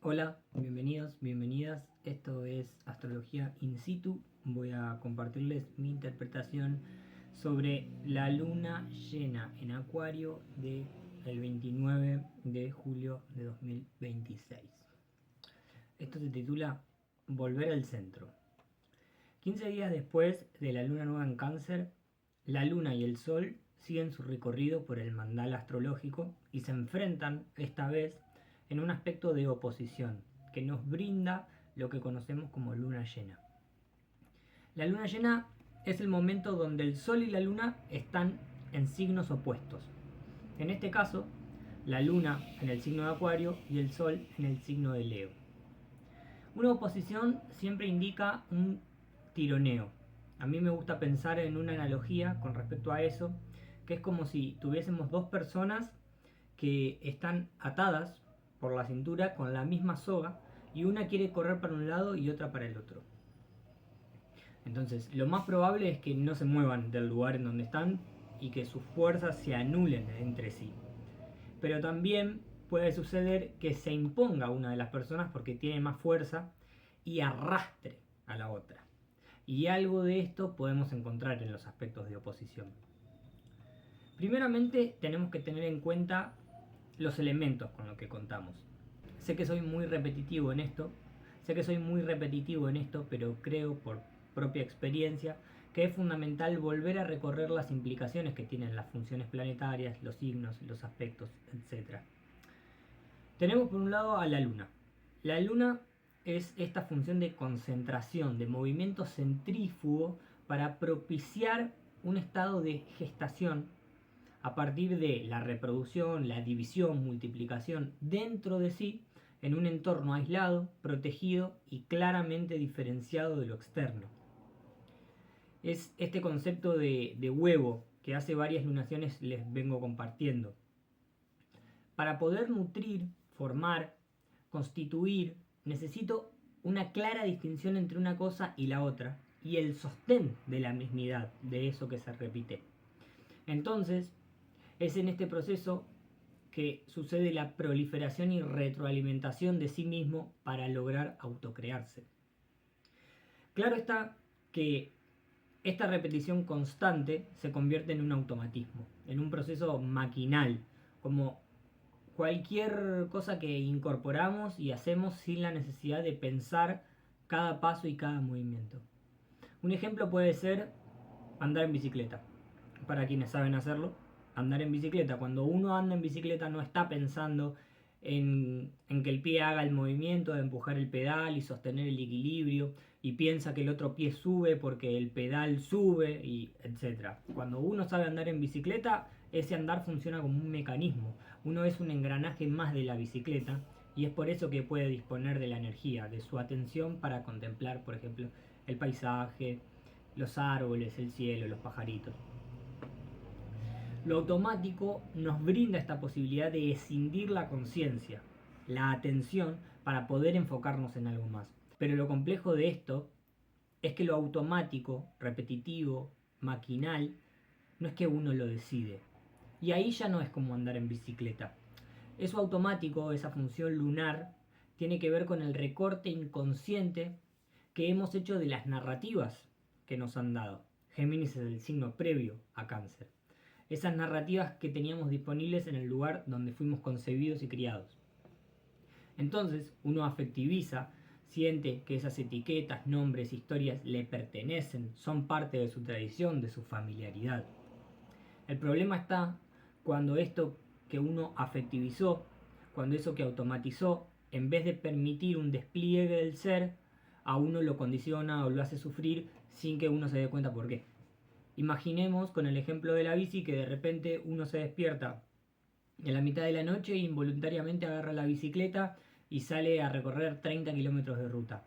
Hola, bienvenidos, bienvenidas. Esto es Astrología In Situ. Voy a compartirles mi interpretación sobre la luna llena en Acuario del 29 de julio de 2026. Esto se titula Volver al centro. 15 días después de la luna nueva en Cáncer, la luna y el sol siguen su recorrido por el mandala astrológico y se enfrentan esta vez en un aspecto de oposición que nos brinda lo que conocemos como luna llena. La luna llena es el momento donde el sol y la luna están en signos opuestos. En este caso, la luna en el signo de Acuario y el sol en el signo de Leo. Una oposición siempre indica un tironeo. A mí me gusta pensar en una analogía con respecto a eso, que es como si tuviésemos dos personas que están atadas por la cintura con la misma soga y una quiere correr para un lado y otra para el otro. Entonces, lo más probable es que no se muevan del lugar en donde están y que sus fuerzas se anulen entre sí. Pero también puede suceder que se imponga una de las personas porque tiene más fuerza y arrastre a la otra. Y algo de esto podemos encontrar en los aspectos de oposición. Primeramente tenemos que tener en cuenta los elementos con los que contamos. Sé que soy muy repetitivo en esto, pero creo por propia experiencia que es fundamental volver a recorrer las implicaciones que tienen las funciones planetarias, los signos, los aspectos, etc. Tenemos por un lado a la luna. La luna es esta función de concentración, de movimiento centrífugo para propiciar un estado de gestación a partir de la reproducción, la división, multiplicación dentro de sí en un entorno aislado, protegido y claramente diferenciado de lo externo. Es este concepto de huevo que hace varias lunaciones les vengo compartiendo. Para poder nutrir, formar, constituir, necesito una clara distinción entre una cosa y la otra y el sostén de la mismidad de eso que se repite. Entonces, es en este proceso que sucede la proliferación y retroalimentación de sí mismo para lograr autocrearse. Claro está que esta repetición constante se convierte en un automatismo, en un proceso maquinal, como cualquier cosa que incorporamos y hacemos sin la necesidad de pensar cada paso y cada movimiento. Un ejemplo puede ser andar en bicicleta. Para quienes saben hacerlo, andar en bicicleta. Cuando uno anda en bicicleta no está pensando en que el pie haga el movimiento de empujar el pedal y sostener el equilibrio y piensa que el otro pie sube porque el pedal sube y etc. Cuando uno sabe andar en bicicleta, ese andar funciona como un mecanismo. Uno es un engranaje más de la bicicleta y es por eso que puede disponer de la energía, de su atención para contemplar, por ejemplo, el paisaje, los árboles, el cielo, los pajaritos. Lo automático nos brinda esta posibilidad de escindir la conciencia, la atención, para poder enfocarnos en algo más. Pero lo complejo de esto es que lo automático, repetitivo, maquinal, no es que uno lo decide. Y ahí ya no es como andar en bicicleta. Eso automático, esa función lunar, tiene que ver con el recorte inconsciente que hemos hecho de las narrativas que nos han dado. Géminis es el signo previo a Cáncer. Esas narrativas que teníamos disponibles en el lugar donde fuimos concebidos y criados. Entonces, uno afectiviza, siente que esas etiquetas, nombres, historias le pertenecen, son parte de su tradición, de su familiaridad. El problema está cuando esto que uno afectivizó, cuando eso que automatizó, en vez de permitir un despliegue del ser, a uno lo condiciona o lo hace sufrir sin que uno se dé cuenta por qué. Imaginemos con el ejemplo de la bici que de repente uno se despierta en la mitad de la noche e involuntariamente agarra la bicicleta y sale a recorrer 30 kilómetros de ruta.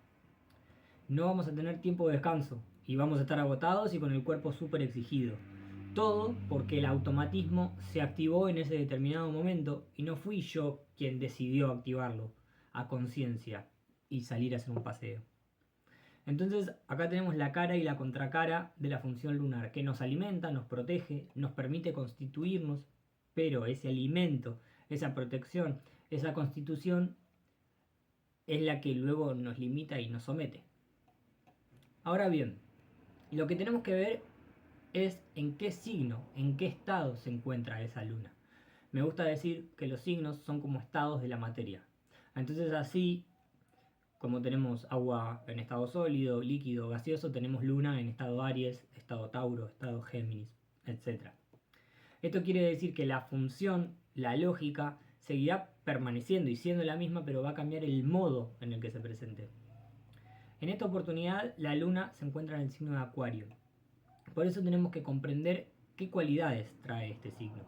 No vamos a tener tiempo de descanso y vamos a estar agotados y con el cuerpo súper exigido. Todo porque el automatismo se activó en ese determinado momento y no fui yo quien decidió activarlo a conciencia y salir a hacer un paseo. Entonces acá tenemos la cara y la contracara de la función lunar, que nos alimenta, nos protege, nos permite constituirnos, pero ese alimento, esa protección, esa constitución es la que luego nos limita y nos somete. Ahora bien, lo que tenemos que ver es en qué signo, en qué estado se encuentra esa luna. Me gusta decir que los signos son como estados de la materia. Entonces así como tenemos agua en estado sólido, líquido, gaseoso, tenemos luna en estado Aries, estado Tauro, estado Géminis, etc. Esto quiere decir que la función, la lógica, seguirá permaneciendo y siendo la misma, pero va a cambiar el modo en el que se presente. En esta oportunidad, la luna se encuentra en el signo de Acuario. Por eso tenemos que comprender qué cualidades trae este signo.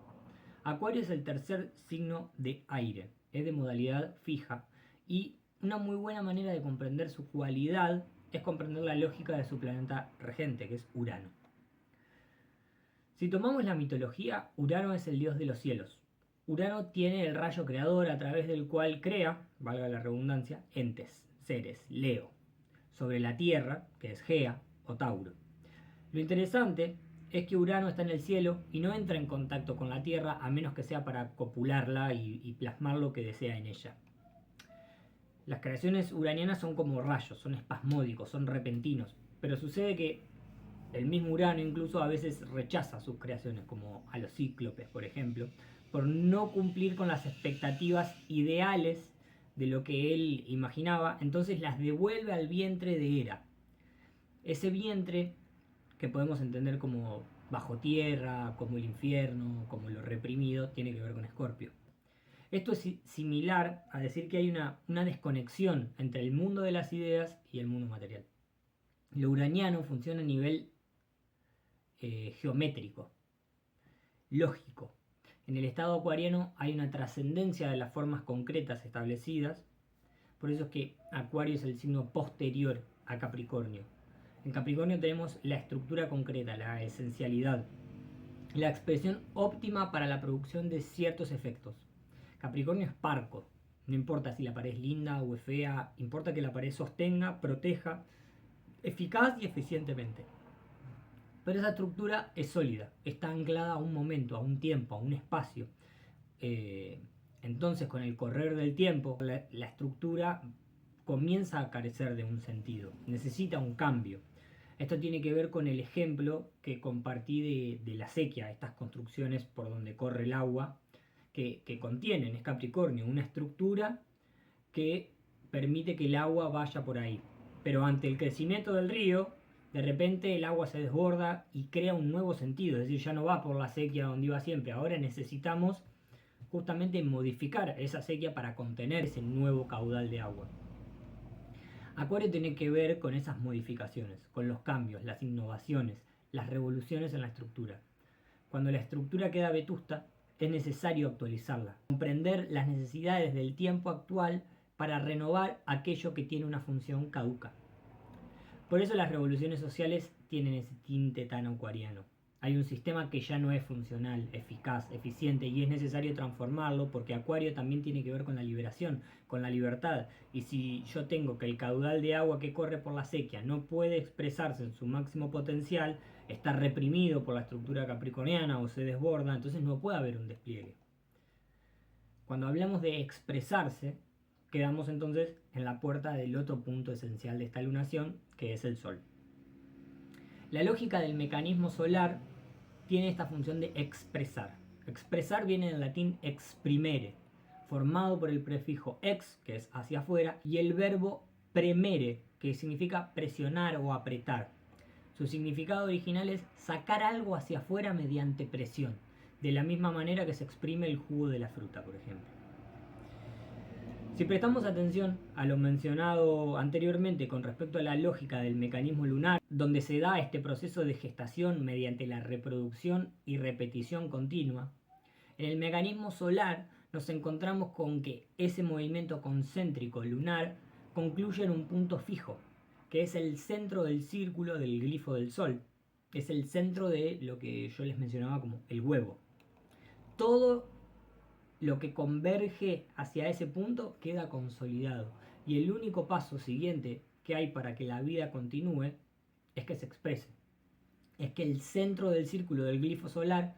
Acuario es el tercer signo de aire, es de modalidad fija y una muy buena manera de comprender su cualidad es comprender la lógica de su planeta regente, que es Urano. Si tomamos la mitología, Urano es el dios de los cielos. Urano tiene el rayo creador a través del cual crea, valga la redundancia, entes, seres, Leo, sobre la Tierra, que es Gea o Tauro. Lo interesante es que Urano está en el cielo y no entra en contacto con la Tierra a menos que sea para copularla y plasmar lo que desea en ella. Las creaciones uranianas son como rayos, son espasmódicos, son repentinos, pero sucede que el mismo Urano incluso a veces rechaza sus creaciones, como a los cíclopes, por ejemplo, por no cumplir con las expectativas ideales de lo que él imaginaba, entonces las devuelve al vientre de Hera. Ese vientre que podemos entender como bajo tierra, como el infierno, como lo reprimido, tiene que ver con Escorpio. Esto es similar a decir que hay una desconexión entre el mundo de las ideas y el mundo material. Lo uraniano funciona a nivel geométrico, lógico. En el estado acuariano hay una trascendencia de las formas concretas establecidas, por eso es que Acuario es el signo posterior a Capricornio. En Capricornio tenemos la estructura concreta, la esencialidad, la expresión óptima para la producción de ciertos efectos. Capricornio es parco, no importa si la pared es linda o es fea, importa que la pared sostenga, proteja, eficaz y eficientemente. Pero esa estructura es sólida, está anclada a un momento, a un tiempo, a un espacio. Entonces, con el correr del tiempo, la estructura comienza a carecer de un sentido, necesita un cambio. Esto tiene que ver con el ejemplo que compartí de la sequía, estas construcciones por donde corre el agua, que contienen, es Capricornio, una estructura que permite que el agua vaya por ahí. Pero ante el crecimiento del río, de repente el agua se desborda y crea un nuevo sentido, es decir, ya no va por la sequía donde iba siempre, ahora necesitamos justamente modificar esa sequía para contener ese nuevo caudal de agua. Acuario tiene que ver con esas modificaciones, con los cambios, las innovaciones, las revoluciones en la estructura. Cuando la estructura queda vetusta, es necesario actualizarla, comprender las necesidades del tiempo actual para renovar aquello que tiene una función caduca. Por eso las revoluciones sociales tienen ese tinte tan acuariano. Hay un sistema que ya no es funcional, eficaz, eficiente y es necesario transformarlo porque Acuario también tiene que ver con la liberación, con la libertad. Y si yo tengo que el caudal de agua que corre por la sequía no puede expresarse en su máximo potencial, está reprimido por la estructura capricorniana o se desborda, entonces no puede haber un despliegue. Cuando hablamos de expresarse, quedamos entonces en la puerta del otro punto esencial de esta lunación, que es el Sol. La lógica del mecanismo solar tiene esta función de expresar. Expresar viene del latín exprimere, formado por el prefijo ex, que es hacia afuera, y el verbo premere, que significa presionar o apretar. Su significado original es sacar algo hacia afuera mediante presión, de la misma manera que se exprime el jugo de la fruta, por ejemplo. Si prestamos atención a lo mencionado anteriormente con respecto a la lógica del mecanismo lunar, donde se da este proceso de gestación mediante la reproducción y repetición continua, en el mecanismo solar nos encontramos con que ese movimiento concéntrico lunar concluye en un punto fijo, que es el centro del círculo del glifo del Sol. Es el centro de lo que yo les mencionaba como el huevo. Todo lo que converge hacia ese punto queda consolidado. Y el único paso siguiente que hay para que la vida continúe es que se exprese. Es que el centro del círculo del glifo solar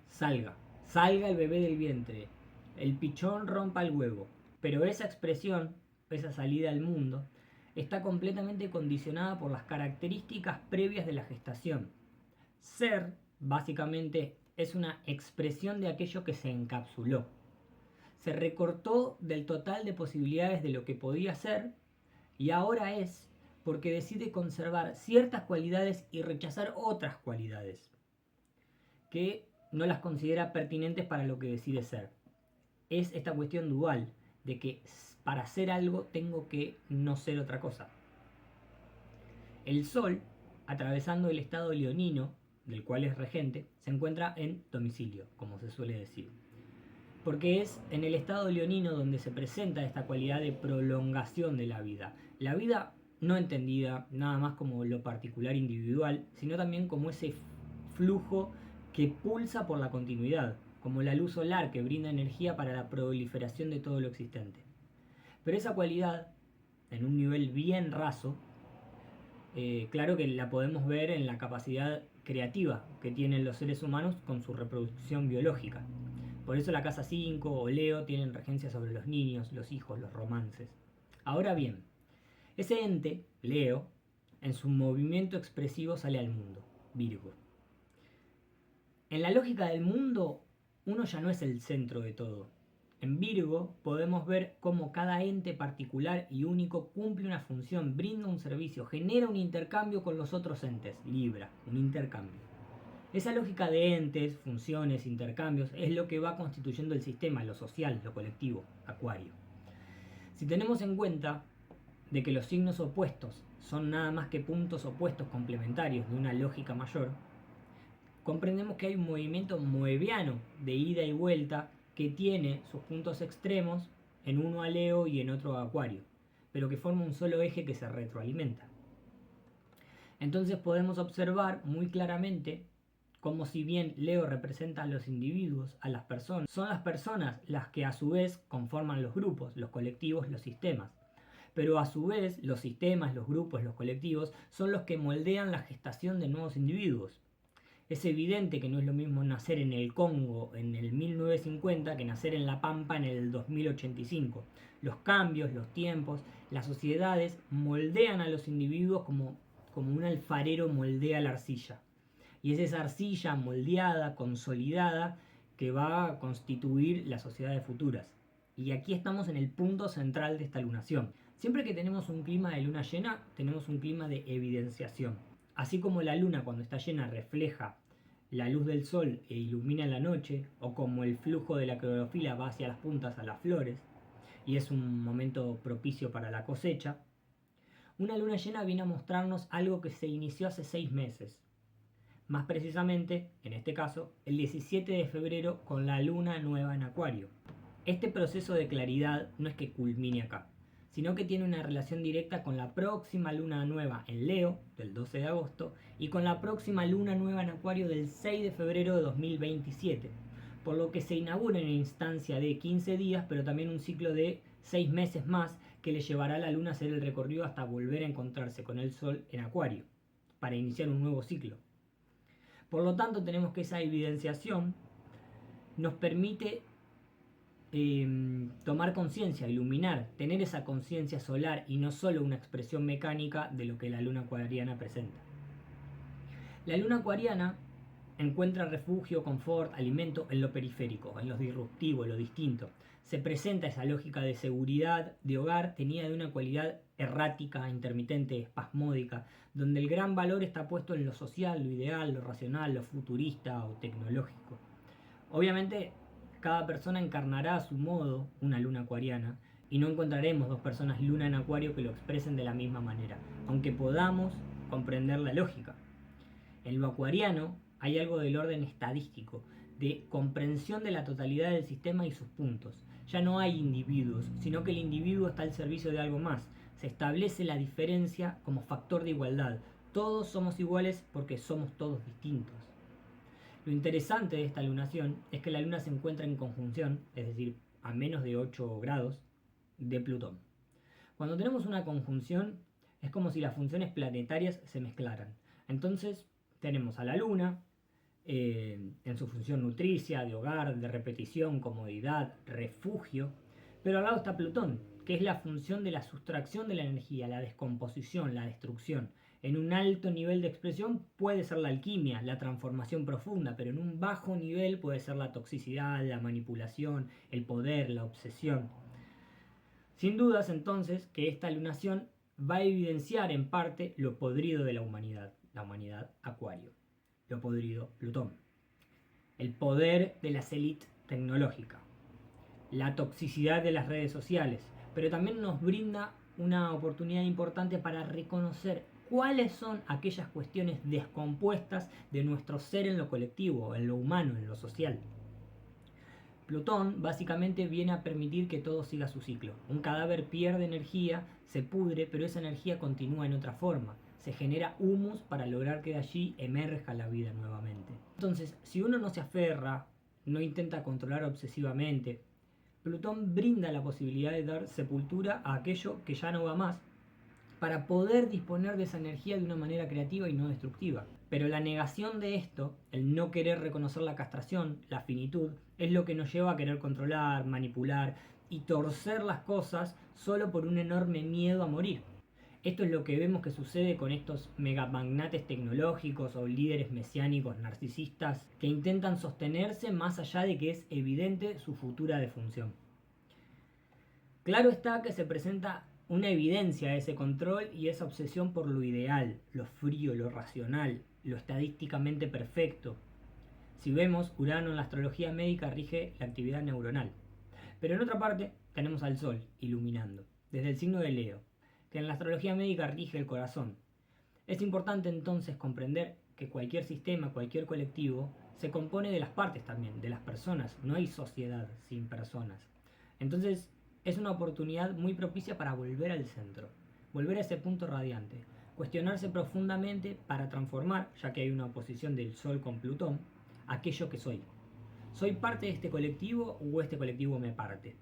salga el bebé del vientre, el pichón rompa el huevo, Pero esa expresión, esa salida al mundo, está completamente condicionada por las características previas de la gestación. Ser, básicamente, es una expresión de aquello que se encapsuló. Se recortó del total de posibilidades de lo que podía ser y ahora es porque decide conservar ciertas cualidades y rechazar otras cualidades que no las considera pertinentes para lo que decide ser. Es esta cuestión dual de que para ser algo tengo que no ser otra cosa. El Sol, atravesando el estado leonino, del cual es regente, se encuentra en domicilio, como se suele decir. Porque es en el estado leonino donde se presenta esta cualidad de prolongación de la vida. La vida no entendida nada más como lo particular individual, sino también como ese flujo que pulsa por la continuidad, como la luz solar que brinda energía para la proliferación de todo lo existente. Pero esa cualidad, en un nivel bien raso, claro que la podemos ver en la capacidad creativa que tienen los seres humanos con su reproducción biológica. Por eso la casa 5 o Leo tienen regencia sobre los niños, los hijos, los romances. Ahora bien, ese ente, Leo, en su movimiento expresivo sale al mundo, Virgo. En la lógica del mundo, uno ya no es el centro de todo. En Virgo podemos ver cómo cada ente particular y único cumple una función, brinda un servicio, genera un intercambio con los otros entes, Libra, un intercambio. Esa lógica de entes, funciones, intercambios es lo que va constituyendo el sistema, lo social, lo colectivo, Acuario. Si tenemos en cuenta de que los signos opuestos son nada más que puntos opuestos complementarios de una lógica mayor, comprendemos que hay un movimiento moebiano de ida y vuelta que tiene sus puntos extremos en uno a Leo y en otro a Acuario, pero que forma un solo eje que se retroalimenta. Entonces podemos observar muy claramente como si bien Leo representa a los individuos, a las personas, son las personas las que a su vez conforman los grupos, los colectivos, los sistemas. Pero a su vez los sistemas, los grupos, los colectivos son los que moldean la gestación de nuevos individuos. Es evidente que no es lo mismo nacer en el Congo en el 1950 que nacer en La Pampa en el 2085. Los cambios, los tiempos, las sociedades moldean a los individuos como un alfarero moldea la arcilla. Y es esa arcilla moldeada, consolidada, que va a constituir las sociedades futuras. Y aquí estamos en el punto central de esta lunación. Siempre que tenemos un clima de luna llena, tenemos un clima de evidenciación. Así como la luna cuando está llena refleja la luz del sol e ilumina la noche, o como el flujo de la clorofila va hacia las puntas a las flores, y es un momento propicio para la cosecha, una luna llena viene a mostrarnos algo que se inició hace 6 meses. Más precisamente, en este caso, el 17 de febrero con la luna nueva en Acuario. Este proceso de claridad no es que culmine acá, sino que tiene una relación directa con la próxima luna nueva en Leo, del 12 de agosto, y con la próxima luna nueva en Acuario del 6 de febrero de 2027, por lo que se inaugura en una instancia de 15 días, pero también un ciclo de 6 meses más que le llevará a la luna a hacer el recorrido hasta volver a encontrarse con el sol en Acuario, para iniciar un nuevo ciclo. Por lo tanto, tenemos que esa evidenciación nos permite tomar conciencia, iluminar, tener esa conciencia solar y no solo una expresión mecánica de lo que la luna acuariana presenta. La luna acuariana encuentra refugio, confort, alimento en lo periférico, en lo disruptivo, en lo distinto. Se presenta esa lógica de seguridad, de hogar, tenida de una cualidad errática, intermitente, espasmódica, donde el gran valor está puesto en lo social, lo ideal, lo racional, lo futurista o tecnológico. Obviamente, cada persona encarnará a su modo una luna acuariana y no encontraremos dos personas luna en Acuario que lo expresen de la misma manera, aunque podamos comprender la lógica. En lo acuariano hay algo del orden estadístico, de comprensión de la totalidad del sistema y sus puntos. Ya no hay individuos, sino que el individuo está al servicio de algo más. Se establece la diferencia como factor de igualdad. Todos somos iguales porque somos todos distintos. Lo interesante de esta lunación es que la luna se encuentra en conjunción, es decir, a menos de 8 grados de Plutón. Cuando tenemos una conjunción es como si las funciones planetarias se mezclaran. Entonces tenemos a la luna en su función nutricia, de hogar, de repetición, comodidad, refugio, Pero al lado está Plutón, que es la función de la sustracción de la energía, la descomposición, la destrucción. En un alto nivel de expresión puede ser la alquimia, la transformación profunda, pero en un bajo nivel puede ser la toxicidad, la manipulación, el poder, la obsesión. Sin dudas, entonces, que esta lunación va a evidenciar en parte lo podrido de la humanidad Acuario, lo podrido Plutón, el poder de las élites tecnológicas, la toxicidad de las redes sociales, pero también nos brinda una oportunidad importante para reconocer cuáles son aquellas cuestiones descompuestas de nuestro ser en lo colectivo, en lo humano, en lo social. Plutón básicamente viene a permitir que todo siga su ciclo. Un cadáver pierde energía, se pudre, pero esa energía continúa en otra forma. Se genera humus para lograr que de allí emerja la vida nuevamente. Entonces, si uno no se aferra, no intenta controlar obsesivamente, Plutón brinda la posibilidad de dar sepultura a aquello que ya no va más, para poder disponer de esa energía de una manera creativa y no destructiva. Pero la negación de esto, el no querer reconocer la castración, la finitud, es lo que nos lleva a querer controlar, manipular y torcer las cosas solo por un enorme miedo a morir. Esto es lo que vemos que sucede con estos megamagnates tecnológicos o líderes mesiánicos narcisistas que intentan sostenerse más allá de que es evidente su futura defunción. Claro está que se presenta una evidencia de ese control y esa obsesión por lo ideal, lo frío, lo racional, lo estadísticamente perfecto. Si vemos, Urano en la astrología médica rige la actividad neuronal. Pero en otra parte tenemos al Sol iluminando, desde el signo de Leo, que en la astrología médica rige el corazón. Es importante entonces comprender que cualquier sistema, cualquier colectivo, se compone de las partes también, de las personas. No hay sociedad sin personas. Entonces, es una oportunidad muy propicia para volver al centro, volver a ese punto radiante, cuestionarse profundamente para transformar, ya que hay una oposición del Sol con Plutón, aquello que soy. ¿Soy parte de este colectivo o este colectivo me parte?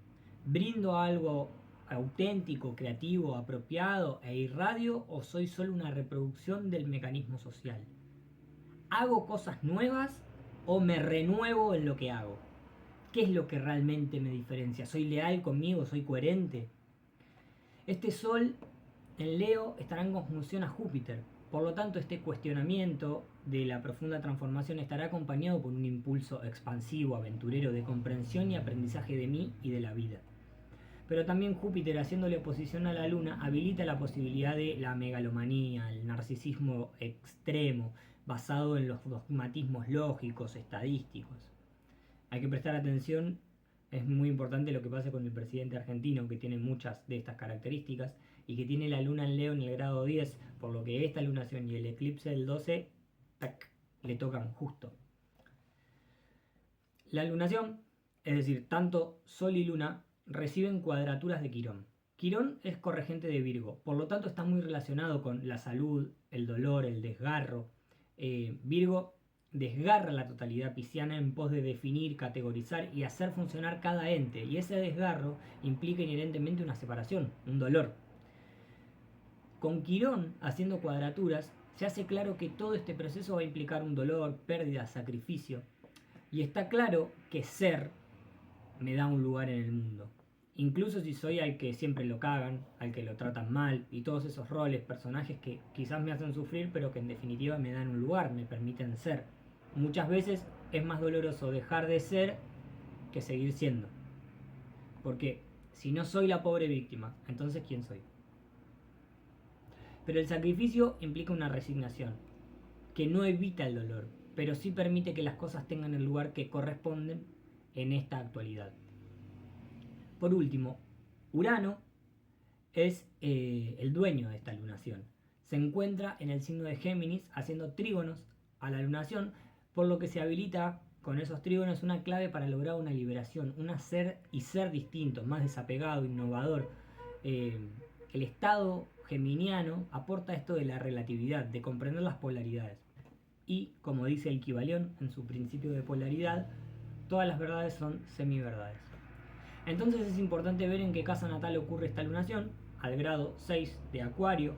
¿Brindo algo auténtico, creativo, apropiado e irradio o soy solo una reproducción del mecanismo social? ¿Hago cosas nuevas o me renuevo en lo que hago? ¿Qué es lo que realmente me diferencia? ¿Soy leal conmigo? ¿Soy coherente? Este Sol en Leo estará en conjunción a Júpiter. Por lo tanto, este cuestionamiento de la profunda transformación estará acompañado por un impulso expansivo, aventurero, de comprensión y aprendizaje de mí y de la vida. Pero también Júpiter, haciéndole oposición a la Luna, habilita la posibilidad de la megalomanía, el narcisismo extremo, basado en los dogmatismos lógicos, estadísticos. Hay que prestar atención, es muy importante lo que pasa con el presidente argentino, que tiene muchas de estas características y que tiene la luna en Leo en el grado 10, por lo que esta lunación y el eclipse del 12 le tocan justo. La lunación, es decir, tanto Sol y Luna, reciben cuadraturas de Quirón. Quirón es corregente de Virgo, por lo tanto está muy relacionado con la salud, el dolor, el desgarro. Virgo desgarra la totalidad pisciana en pos de definir, categorizar y hacer funcionar cada ente, y ese desgarro implica inherentemente una separación, un dolor. Con Quirón haciendo cuadraturas se hace claro que todo este proceso va a implicar un dolor, pérdida, sacrificio, y está claro que ser me da un lugar en el mundo. Incluso si soy al que siempre lo cagan, al que lo tratan mal, y todos esos roles, personajes que quizás me hacen sufrir, pero que en definitiva me dan un lugar, me permiten ser. Muchas veces es más doloroso dejar de ser que seguir siendo. Porque si no soy la pobre víctima, entonces ¿quién soy? Pero el sacrificio implica una resignación, que no evita el dolor, pero sí permite que las cosas tengan el lugar que corresponden en esta actualidad. Por último, Urano es el dueño de esta lunación. Se encuentra en el signo de Géminis haciendo trígonos a la lunación, por lo que se habilita con esos trígonos una clave para lograr una liberación, un hacer y ser distinto, más desapegado, innovador. El estado geminiano aporta esto de la relatividad, de comprender las polaridades. Y, como dice el Kybalión en su principio de polaridad, todas las verdades son semiverdades. Entonces es importante ver en qué casa natal ocurre esta lunación, al grado 6 de Acuario,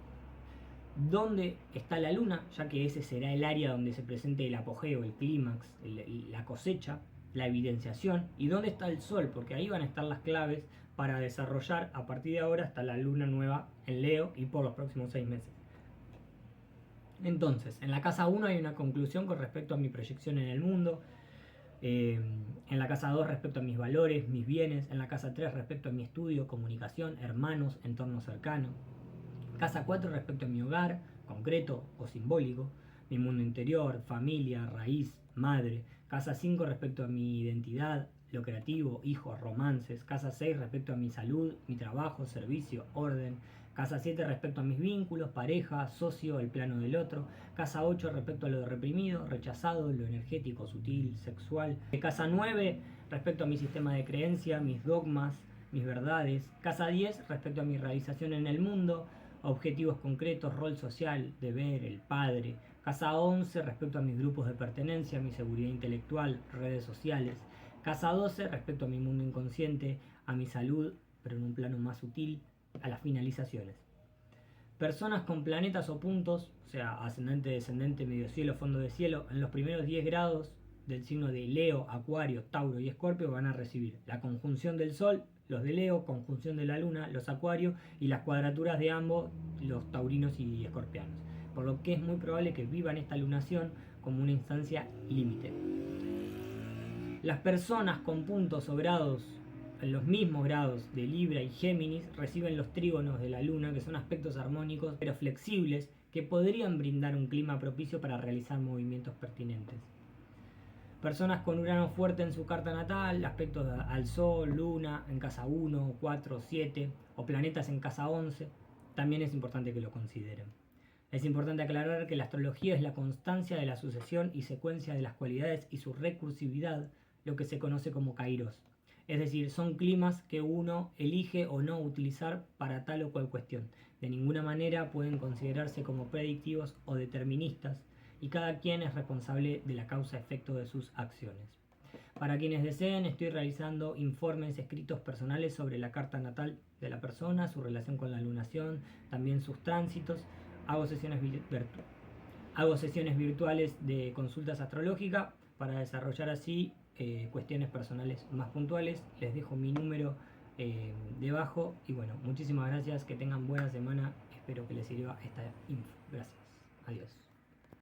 dónde está la luna, ya que ese será el área donde se presente el apogeo, el clímax, la cosecha, la evidenciación, y dónde está el sol, porque ahí van a estar las claves para desarrollar a partir de ahora hasta la luna nueva en Leo y por los próximos 6 meses. Entonces, en la casa 1 hay una conclusión con respecto a mi proyección en el mundo. En la casa 2 respecto a mis valores, mis bienes. En la casa 3 respecto a mi estudio, comunicación, hermanos, entorno cercano. Casa 4 respecto a mi hogar, concreto o simbólico. Mi mundo interior, familia, raíz, madre. Casa 5 respecto a mi identidad, lo creativo, hijos, romances. Casa 6 respecto a mi salud, mi trabajo, servicio, orden. Casa 7 respecto a mis vínculos, pareja, socio, el plano del otro. Casa 8 respecto a lo reprimido, rechazado, lo energético, sutil, sexual. Casa 9 respecto a mi sistema de creencia, mis dogmas, mis verdades. Casa 10 respecto a mi realización en el mundo, objetivos concretos, rol social, deber, el padre. Casa 11 respecto a mis grupos de pertenencia, mi seguridad intelectual, redes sociales. Casa 12 respecto a mi mundo inconsciente, a mi salud, pero en un plano más sutil, a las finalizaciones. Personas con planetas o puntos, o sea, ascendente, descendente, medio cielo, fondo de cielo, en los primeros 10 grados del signo de Leo, Acuario, Tauro y Escorpio van a recibir la conjunción del Sol, los de Leo, conjunción de la Luna, los Acuarios, y las cuadraturas de ambos, los taurinos y escorpianos. Por lo que es muy probable que vivan esta lunación como una instancia límite. Las personas con puntos o grados en los mismos grados de Libra y Géminis reciben los trígonos de la Luna, que son aspectos armónicos pero flexibles que podrían brindar un clima propicio para realizar movimientos pertinentes. Personas con Urano fuerte en su carta natal, aspectos al Sol, Luna en casa 1, 4, 7 o planetas en casa 11, también es importante que lo consideren. Es importante aclarar que la astrología es la constancia de la sucesión y secuencia de las cualidades y su recursividad, lo que se conoce como kairos. Es decir, son climas que uno elige o no utilizar para tal o cual cuestión. De ninguna manera pueden considerarse como predictivos o deterministas, y cada quien es responsable de la causa-efecto de sus acciones. Para quienes deseen, estoy realizando informes escritos personales sobre la carta natal de la persona, su relación con la lunación, también sus tránsitos. Hago sesiones virtuales de consultas astrológicas para desarrollar así cuestiones personales más puntuales. Les dejo mi número debajo y bueno, muchísimas gracias, que tengan buena semana, espero que les sirva esta info. Gracias, adiós.